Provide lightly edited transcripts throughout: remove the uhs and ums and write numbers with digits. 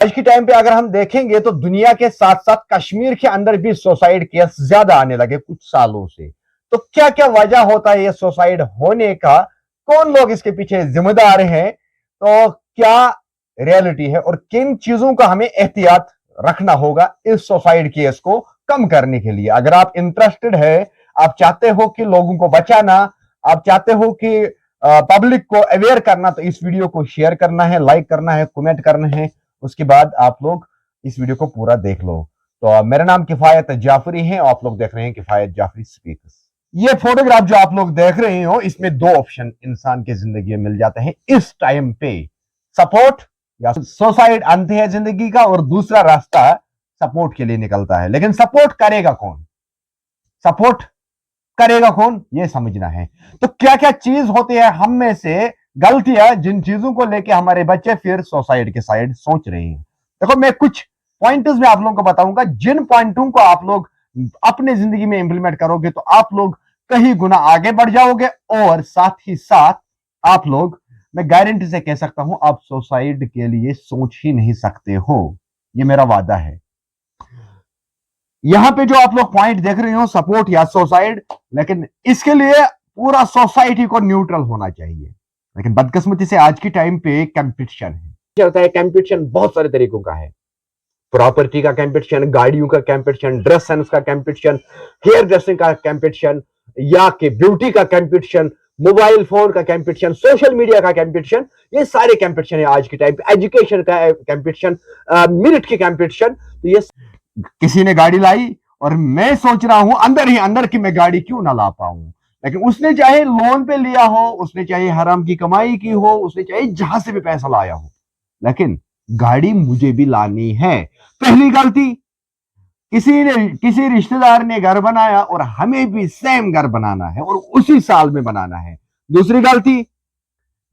आज के टाइम पे अगर हम देखेंगे तो दुनिया के साथ साथ कश्मीर के अंदर भी सुसाइड केस ज्यादा आने लगे कुछ सालों से। तो क्या क्या वजह होता है ये सुसाइड होने का, कौन लोग इसके पीछे जिम्मेदार हैं, तो क्या रियलिटी है और किन चीजों का हमें एहतियात रखना होगा इस सुसाइड केस को कम करने के लिए। अगर आप इंटरेस्टेड है, आप चाहते हो कि लोगों को बचाना, आप चाहते हो कि पब्लिक को अवेयर करना, तो इस वीडियो को शेयर करना है, लाइक करना है, कमेंट करना है। उसके बाद आप लोग इस वीडियो को पूरा देख लो। तो मेरा नाम किफायत जाफरी है, आप लोग देख रहे हैं किफायत जाफरी स्पीक्स। ये फोटोग्राफ जो आप लोग देख रहे हो, इसमें दो ऑप्शन इंसान की जिंदगी में मिल जाते हैं इस टाइम पे, सपोर्ट या सुसाइड अंत है जिंदगी का, और दूसरा रास्ता सपोर्ट के लिए निकलता है। लेकिन सपोर्ट करेगा कौन, सपोर्ट करेगा कौन, ये समझना है। तो क्या क्या चीज होती है हम में से गलतियां, जिन चीजों को लेके हमारे बच्चे फिर सुसाइड के साइड सोच रहे हैं। देखो, मैं कुछ पॉइंट्स में आप लोगों को बताऊंगा, जिन पॉइंटों को आप लोग अपने जिंदगी में इंप्लीमेंट करोगे तो आप लोग कहीं गुना आगे बढ़ जाओगे, और साथ ही साथ आप लोग, मैं गारंटी से कह सकता हूं, आप सुसाइड के लिए सोच ही नहीं सकते हो। ये मेरा वादा है। यहां पे जो आप लोग पॉइंट देख रहे हो, सपोर्ट या सुसाइड, लेकिन इसके लिए पूरा सोसाइटी को न्यूट्रल होना चाहिए। लेकिन बदकिस्मती से आज की टाइम पे कंपटीशन है, चलता है। कंपटीशन बहुत सारे तरीकों का है, प्रॉपर्टी का कंपटीशन, गाड़ियों का कंपटीशन, ड्रेस सेंस का कंपटीशन, हेयर ड्रेसिंग का कंपटीशन, या कि ब्यूटी का कंपटीशन, मोबाइल फोन का कंपटीशन, सोशल मीडिया का कंपटीशन। ये सारे कंपटीशन है आज के टाइम पे। एजुकेशन का कंपटीशन, मेरिट की कंपटीशन। तो ये किसी ने गाड़ी लाई और मैं सोच रहा हूं अंदर ही अंदर कि मैं गाड़ी क्यों ना ला पाऊं, लेकिन उसने चाहे लोन पे लिया हो, उसने चाहे हराम की कमाई की हो, उसने चाहे जहां से भी पैसा लाया हो, लेकिन गाड़ी मुझे भी लानी है। पहली गलती, किसी रिश्तेदार ने घर बनाया और हमें भी सेम घर बनाना है और उसी साल में बनाना है। दूसरी गलती,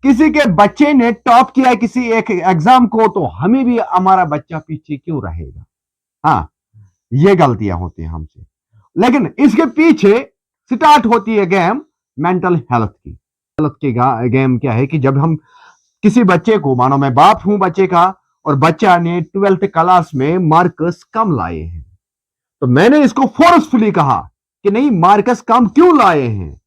किसी के बच्चे ने टॉप किया किसी एक एग्जाम को, तो हमें भी हमारा बच्चा पीछे क्यों रहेगा। हाँ, ये गलतियां होती हैं हमसे। लेकिन इसके पीछे स्टार्ट होती है गेम मेंटल हेल्थ की। हेल्थ की गेम क्या है कि जब हम किसी बच्चे को, मानो मैं बाप हूं बच्चे का, और बच्चा ने 12th क्लास में मार्क्स कम लाए हैं, तो मैंने इसको फोर्सफुली कहा कि नहीं, मार्क्स कम क्यों लाए हैं,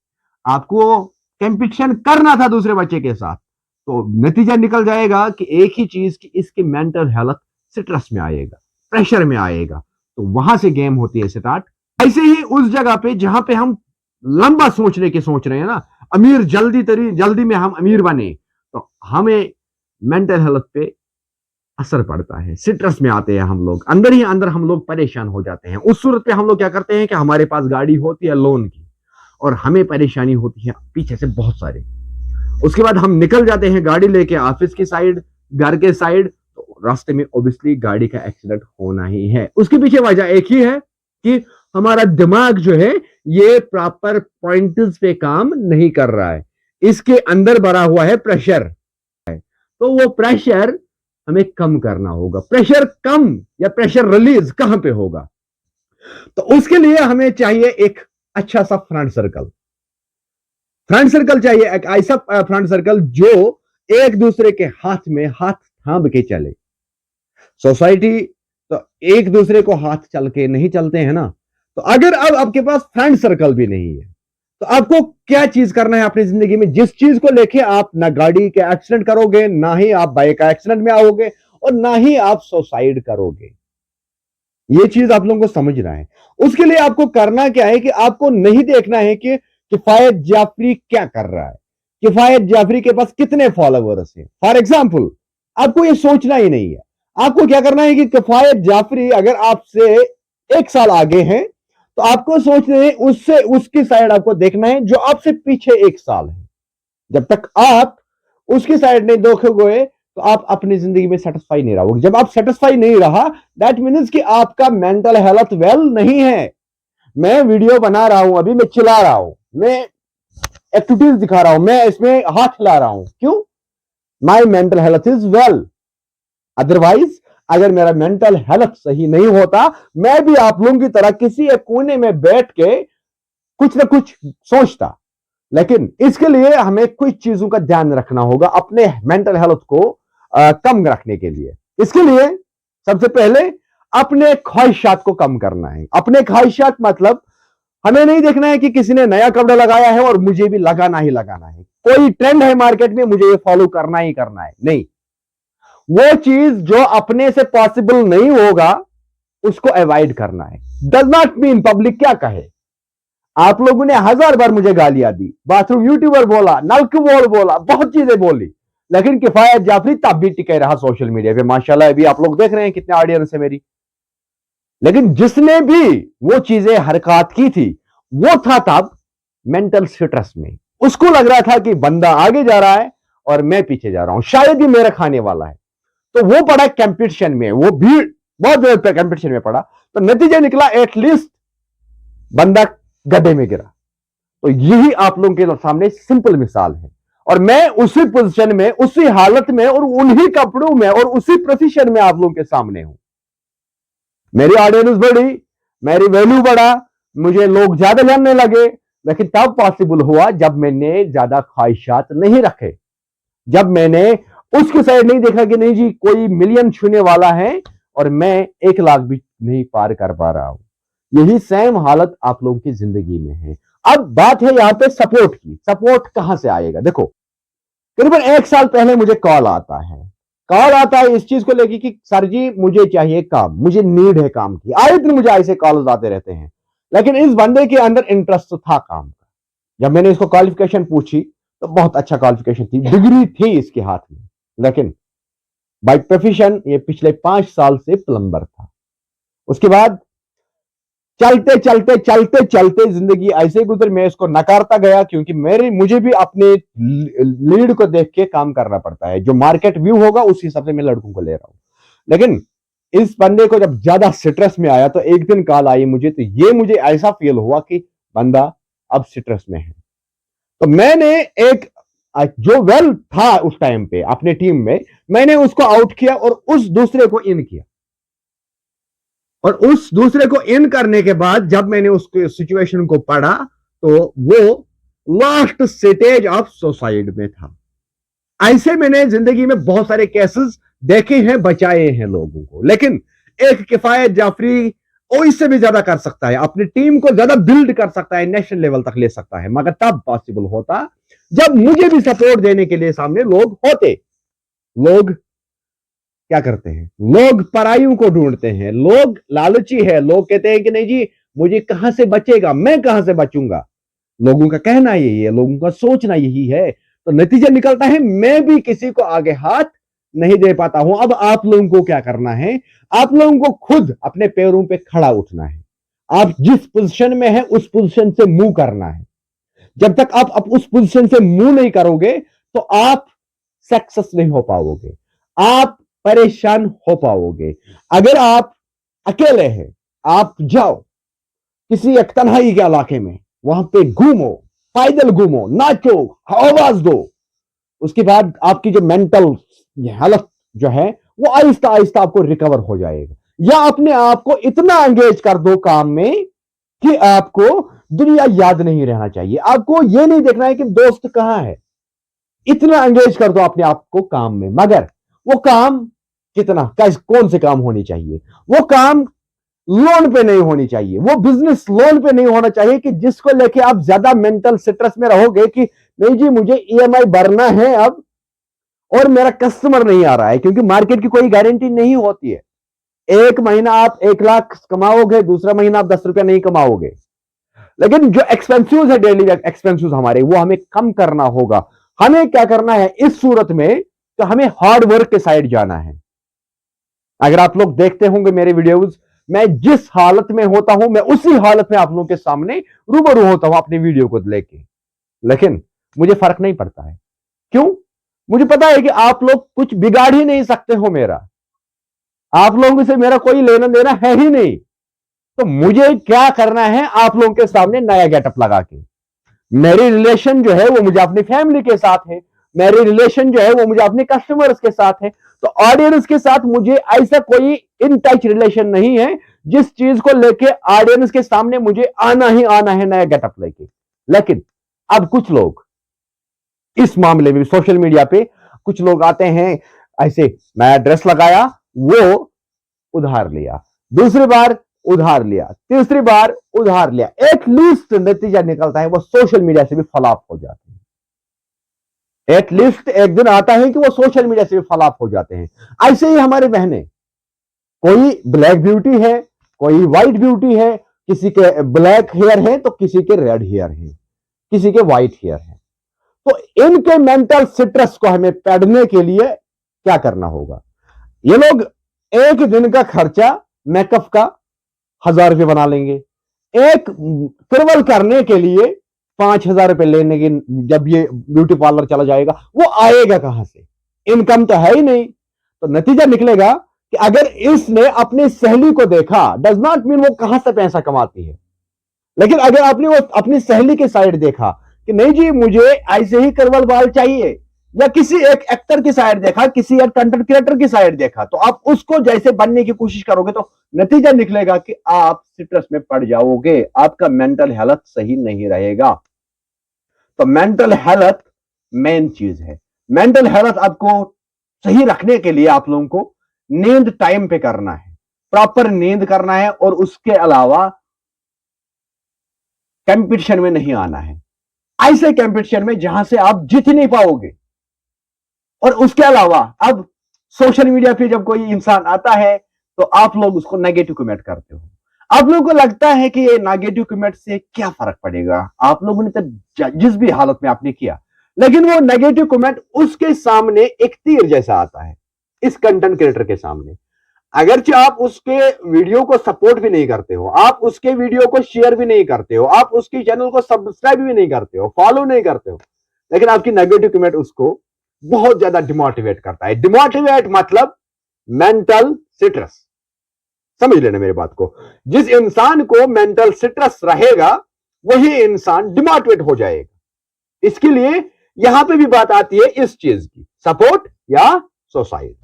आपको कंपटीशन करना था दूसरे बच्चे के साथ। तो नतीजा निकल जाएगा कि एक ही चीज की, इसकी मेंटल हेल्थ स्ट्रेस में आएगा, प्रेशर में आएगा। तो वहां से गेम होती है स्टार्ट। ऐसे ही उस जगह पे जहां पे हम लंबा सोचने के सोच रहे हैं ना, अमीर जल्दी में हम अमीर बने, तो हमें मेंटल हेल्थ पे असर पड़ता है, स्ट्रेस में आते हैं हम लोग, अंदर ही अंदर हम लोग परेशान हो जाते हैं। उस सूरत पे हम लोग क्या करते हैं कि हमारे पास गाड़ी होती है लोन की, और हमें परेशानी होती है पीछे से बहुत सारे। उसके बाद हम निकल जाते हैं गाड़ी लेके ऑफिस की साइड, घर के साइड, तो रास्ते में ऑब्वियसली गाड़ी का एक्सीडेंट होना ही है। उसके पीछे वजह एक ही है कि हमारा दिमाग जो है ये प्रॉपर पॉइंट्स पे काम नहीं कर रहा है, इसके अंदर भरा हुआ है प्रेशर। तो वो प्रेशर हमें कम करना होगा। प्रेशर कम या प्रेशर रिलीज कहां पे होगा, तो उसके लिए हमें चाहिए एक अच्छा सा फ्रेंड सर्कल। फ्रेंड सर्कल चाहिए, एक ऐसा फ्रेंड सर्कल जो एक दूसरे के हाथ में हाथ थाम के चले। सोसाइटी तो एक दूसरे को हाथ चल के नहीं चलते हैं ना। तो अगर अब आपके पास फ्रेंड सर्कल भी नहीं है, तो आपको क्या चीज करना है अपनी जिंदगी में, जिस चीज को लेके आप ना गाड़ी का एक्सीडेंट करोगे, ना ही आप बाइक का एक्सीडेंट में आओगे, और ना ही आप सुसाइड करोगे। ये चीज आप लोगों को समझना है। उसके लिए आपको करना क्या है कि आपको नहीं देखना है कि किफायत जाफरी क्या कर रहा है, किफायत जाफरी के पास कितने फॉलोवर्स हैं। फॉर एग्जाम्पल, आपको ये सोचना ही नहीं है। आपको क्या करना है कि किफायत जाफरी अगर आपसे 1 साल आगे हैं, तो आपको सोचना है उससे, उसकी साइड आपको देखना है जो आपसे पीछे 1 साल है। जब तक आप उसकी साइड नहीं देखोगे तो आप अपनी जिंदगी में सेटिस्फाई नहीं रहोगे। जब आप सेटिस्फाई नहीं रहा, दैट मीन्स कि आपका मेंटल हेल्थ वेल नहीं है। मैं वीडियो बना रहा हूं, अभी मैं चिल्ला रहा हूं, मैं एक्टिविटीज दिखा रहा हूं, मैं इसमें हाथ हिला रहा हूं, क्यों? माई mental health is well. Otherwise अगर मेरा मेंटल हेल्थ सही नहीं होता, मैं भी आप लोगों की तरह किसी एक कोने में बैठ के कुछ ना कुछ सोचता। लेकिन इसके लिए हमें कुछ चीजों का ध्यान रखना होगा अपने मेंटल हेल्थ को कम रखने के लिए। इसके लिए सबसे पहले अपने ख्वाहिशात को कम करना है। अपने ख्वाहिशात मतलब हमें नहीं देखना है कि किसी ने नया कपड़ा लगाया है और मुझे भी लगाना ही लगाना है, कोई ट्रेंड है मार्केट में मुझे ये फॉलो करना ही करना है, नहीं। वो चीज जो अपने से पॉसिबल नहीं होगा उसको अवॉइड करना है। डज नॉट मीन पब्लिक क्या कहे। आप लोगों ने 1000 बार मुझे गालियां दी, बाथरूम यूट्यूबर बोला, नलकुबोल बोला, बहुत चीजें बोली, लेकिन किफायत जाफरी तब भी टिके रहा सोशल मीडिया पे। माशाल्लाह अभी आप लोग देख रहे हैं कितने ऑडियंस है मेरी। लेकिन जिसने भी वो चीजें हरकत की थी वो था तब मेंटल स्ट्रेस में। उसको लग रहा था कि बंदा आगे जा रहा है और मैं पीछे जा रहा हूं, शायद ही मेरा खाने वाला है। तो वो पड़ा कंपटीशन में, वो भीड़ बहुत देर तक कंपटीशन में पड़ा, तो नतीजा निकला एटलीस्ट बंदा गड्ढे में गिरा। तो यही आप लोगों के सामने सिंपल मिसाल है। और मैं उसी पोजीशन में, उसी हालत में और उन्हीं कपड़ों में और उसी प्रोफेशन में आप लोगों के सामने हूं। मेरी ऑडियंस बढ़ी, मेरी वैल्यू बढ़ा, मुझे लोग ज्यादा जानने लगे, लेकिन तब पॉसिबल हुआ जब मैंने ज्यादा ख्वाहिशात नहीं रखे, जब मैंने उसकी साइड नहीं देखा कि नहीं जी कोई मिलियन छूने वाला है और मैं 1 लाख भी नहीं पार कर पा रहा हूं। यही सेम हालत आप लोगों की जिंदगी में है। अब बात है यहां पे सपोर्ट की। सपोर्ट कहां से आएगा? देखो, करीबन 1 साल पहले मुझे कॉल आता है इस चीज को लेके कि सर जी मुझे चाहिए काम, मुझे नीड है काम की। आए दिन मुझे ऐसे कॉल आते रहते हैं, लेकिन इस बंदे के अंदर इंटरेस्ट था काम का। जब मैंने इसको क्वालिफिकेशन पूछी तो बहुत अच्छा क्वालिफिकेशन थी, डिग्री थी इसके हाथ में, लेकिन बाय प्रोफेशन ये पिछले 5 साल से प्लम्बर था। उसके बाद चलते चलते चलते चलते जिंदगी ऐसे गुजर, मैं इसको नकारता गया क्योंकि मुझे भी अपने लीड को देख के काम करना पड़ता है। जो मार्केट व्यू होगा उस हिसाब से मैं लड़कों को ले रहा हूं। लेकिन इस बंदे को जब ज्यादा स्ट्रेस में आया तो एक दिन कॉल आई मुझे, तो ये मुझे ऐसा फील हुआ कि बंदा अब स्ट्रेस में है। तो मैंने एक जो वेल था उस टाइम पे अपने टीम में, मैंने उसको आउट किया और उस दूसरे को इन किया। और उस दूसरे को इन करने के बाद जब मैंने उसके सिचुएशन को पढ़ा तो वो लास्ट स्टेज ऑफ सुसाइड में था। ऐसे मैंने जिंदगी में बहुत सारे केसेस देखे हैं, बचाए हैं लोगों को। लेकिन एक किफायत जाफरी वो इससे भी ज्यादा कर सकता है, अपनी टीम को ज्यादा बिल्ड कर सकता है, नेशनल लेवल तक ले सकता है, मगर तब पॉसिबल होता जब मुझे भी सपोर्ट देने के लिए सामने लोग होते। लोग क्या करते हैं? लोग पराइयों को ढूंढते हैं, लोग लालची है, लोग कहते हैं कि नहीं जी मुझे कहां से बचेगा, मैं कहां से बचूंगा। लोगों का कहना यही है, लोगों का सोचना यही है। तो नतीजा निकलता है मैं भी किसी को आगे हाथ नहीं दे पाता हूं। अब आप लोगों को क्या करना है? आप लोगों को खुद अपने पैरों पे खड़ा उठना है। आप जिस पोजीशन में है उस पोजीशन से मूव करना है। जब तक आप उस पोजीशन से मूव नहीं करोगे तो आप सक्सेस नहीं हो पाओगे, आप परेशान हो पाओगे। अगर आप अकेले हैं, आप जाओ किसी एक तन्हाई के इलाके में, वहां पे घूमो, पैदल घूमो, नाचो, आवाज दो। उसके बाद आपकी जो मेंटल हालत जो है वो आहिस्ता आहिस्ता आपको रिकवर हो जाएगा। या अपने आप को इतना एंगेज कर दो काम में कि आपको दुनिया याद नहीं रहना चाहिए। आपको यह नहीं देखना है कि दोस्त कहां है, इतना एंगेज कर दो अपने आप को काम में। मगर वो काम कितना, कौन से काम होनी चाहिए? वो काम लोन पे नहीं होनी चाहिए, वो बिजनेस लोन पे नहीं होना चाहिए कि जिसको लेके आप ज्यादा मेंटल स्ट्रेस में रहोगे कि नहीं जी मुझे ईएमआई भरना है अब और मेरा कस्टमर नहीं आ रहा है, क्योंकि मार्केट की कोई गारंटी नहीं होती है। एक महीना आप 1 लाख कमाओगे, दूसरा महीना आप 10 रुपया नहीं कमाओगे। लेकिन जो एक्सपेंसिव है, डेली एक्सपेंसिव हमारे, वो हमें कम करना होगा। हमें क्या करना है इस सूरत में? तो हमें हार्ड वर्क के साइड जाना है। अगर आप लोग देखते होंगे मेरे वीडियोस, मैं जिस हालत में होता हूं मैं उसी हालत में आप लोगों के सामने रूबरू होता हूं अपनी वीडियो को लेके। लेकिन मुझे फर्क नहीं पड़ता है। क्यों? मुझे पता है कि आप लोग कुछ बिगाड़ ही नहीं सकते हो मेरा, आप लोगों से मेरा कोई लेना देना है ही नहीं। तो मुझे क्या करना है? आप लोगों के सामने नया गेटअप लगा के, मेरी रिलेशन जो है वो मुझे अपनी फैमिली के साथ है, मेरी रिलेशन जो है वो मुझे अपने कस्टमर्स के साथ है। तो ऑडियंस के साथ मुझे ऐसा कोई इन टच रिलेशन नहीं है जिस चीज को लेके ऑडियंस के सामने मुझे आना ही आना है नया गेटअप लेके। लेकिन अब कुछ लोग इस मामले में सोशल मीडिया पे कुछ लोग आते हैं ऐसे, नया ड्रेस लगाया, वो उधार लिया, दूसरी बार उधार लिया, तीसरी बार उधार लिया, एटलीस्ट नतीजा निकलता है वो सोशल मीडिया से भी फ्लॉप हो जाते हैं। एटलीस्ट एक दिन आता है कि वो सोशल मीडिया से भी फ्लॉप हो जाते हैं। ऐसे ही हमारे बहनें, कोई ब्लैक ब्यूटी है, कोई व्हाइट ब्यूटी है, किसी के ब्लैक हेयर है तो किसी के रेड हेयर है, किसी के व्हाइट हेयर है। तो इनके मेंटल स्ट्रेस को हमें पढ़ने के लिए क्या करना होगा? ये लोग एक दिन का खर्चा मेकअप का 1000 रुपये बना लेंगे, एक फेयरवेल करने के लिए 5000 रुपये लेने की, जब ये ब्यूटी पार्लर चला जाएगा वो आएगा कहां से? इनकम तो है ही नहीं। तो नतीजा निकलेगा कि अगर इसने अपनी सहेली को देखा, डज नॉट मीन वो कहां से पैसा कमाती है, लेकिन अगर आपने वो अपनी सहेली के साइड देखा कि नहीं जी मुझे ऐसे ही करवल बाल चाहिए, या किसी एक एक्टर की साइड देखा, किसी एक कंटेंट क्रिएटर की साइड देखा, तो आप उसको जैसे बनने की कोशिश करोगे तो नतीजा निकलेगा कि आप स्ट्रेस में पड़ जाओगे, आपका मेंटल हेल्थ सही नहीं रहेगा। तो मेंटल हेल्थ मेन चीज है। मेंटल हेल्थ आपको सही रखने के लिए आप लोगों को नींद टाइम पे करना है, प्रॉपर नींद करना है, और उसके अलावा कंपटीशन में नहीं आना है, ऐसे कंपटीशन में जहां से आप जीत नहीं पाओगे। और उसके अलावा अब सोशल मीडिया पे जब कोई इंसान आता है तो आप लोग उसको नेगेटिव कमेंट करते हो। आप लोगों को लगता है कि ये नेगेटिव कमेंट से क्या फर्क पड़ेगा, आप लोगों ने तो जिस भी हालत में आपने किया, लेकिन वो नेगेटिव कमेंट उसके सामने एक तीर जैसा आता है, इस कंटेंट क्रिएटर के सामने। अगरचे आप उसके वीडियो को सपोर्ट भी नहीं करते हो, आप उसके वीडियो को शेयर भी नहीं करते हो, आप उसके चैनल को सब्सक्राइब भी नहीं करते हो, फॉलो नहीं करते हो, लेकिन आपकी नेगेटिव कमेंट उसको बहुत ज्यादा डिमोटिवेट करता है। डिमोटिवेट मतलब मेंटल स्ट्रेस, समझ लेना मेरी बात को। जिस इंसान को मेंटल स्ट्रेस रहेगा वही इंसान डिमोटिवेट हो जाएगा। इसके लिए यहां पे भी बात आती है इस चीज की, सपोर्ट या सुसाइड।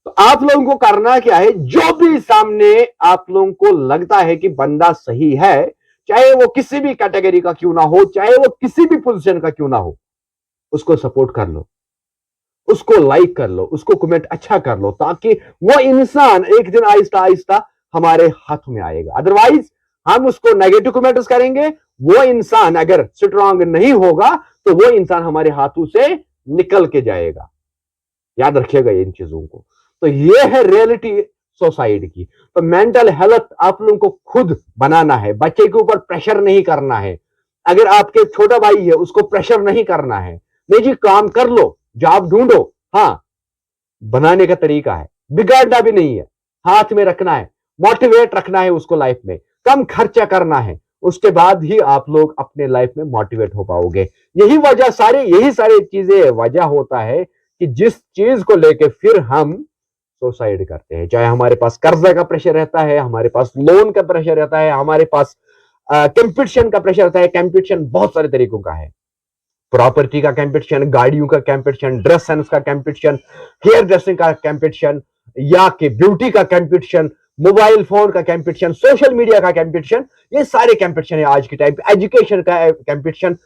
तो आप लोगों को करना क्या है, जो भी सामने आप लोगों को लगता है कि बंदा सही है, चाहे वो किसी भी कैटेगरी का क्यों ना हो, चाहे वो किसी भी पोजीशन का क्यों ना हो, उसको सपोर्ट कर लो, उसको लाइक कर लो, उसको कमेंट अच्छा कर लो, ताकि वो इंसान एक दिन आहिस्ता आहिस्ता हमारे हाथ में आएगा। अदरवाइज हम उसको नेगेटिव कमेंट्स करेंगे, वो इंसान अगर स्ट्रांग नहीं होगा तो वो इंसान हमारे हाथों से निकल के जाएगा। याद रखिएगा इन चीजों को। तो ये है रियलिटी सोसाइटी की। तो मेंटल हेल्थ आप लोगों को खुद बनाना है, बच्चे के ऊपर प्रेशर नहीं करना है। अगर आपके छोटा भाई है उसको प्रेशर नहीं करना है, नहीं जी काम कर लो, जॉब ढूंढो, हाँ बनाने का तरीका है, बिगाड़ना भी नहीं है, हाथ में रखना है, मोटिवेट रखना है उसको लाइफ में, कम खर्चा करना है, उसके बाद ही आप लोग अपने लाइफ में मोटिवेट हो पाओगे। यही सारी चीजें वजह होता है कि जिस चीज को लेके फिर हम सुसाइड करते हैं। चाहे हमारे पास कर्जा का प्रेशर रहता है, हमारे पास लोन का प्रेशर रहता है, हमारे पास कंपटीशन का प्रेशर रहता है। कंपटीशन बहुत सारे तरीकों का है, प्रॉपर्टी का कंपटीशन, गाड़ियों का कंपटीशन, ड्रेस सेंस का कंपटीशन, हेयर ड्रेसिंग का कंपटीशन, या कि ब्यूटी का कंपटीशन, मोबाइल फोन का कंपटीशन, सोशल मीडिया का कंपटीशन। ये सारे कंपटीशन है आज के टाइम पे। एजुकेशन का कंपटीशन,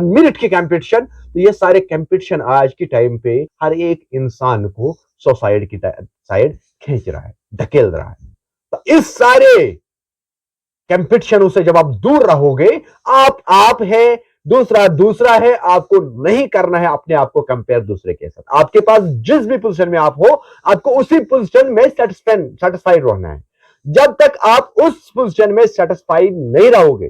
मिनट की कंपटीशन। तो ये सारे कंपटीशन आज के टाइम पे हर एक इंसान को सुसाइड की साइड खींच रहा है, धकेल रहा है। तो इस सारे कंपटीशनों से जब आप दूर रहोगे, आप है, दूसरा है, आपको नहीं करना है अपने आप को कंपेयर दूसरे के साथ। आपके पास जिस भी पोजीशन में आप हो, आपको उसी पोजीशन में सेटिस्फाइड रहना है। जब तक आप उस पोजीशन में सेटिस्फाइड नहीं रहोगे,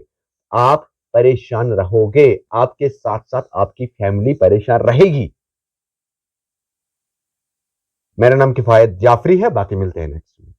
आप परेशान रहोगे, आपके साथ साथ आपकी फैमिली परेशान रहेगी। मेरा नाम किफायत जाफरी है, बाकी मिलते हैं नेक्स्ट में।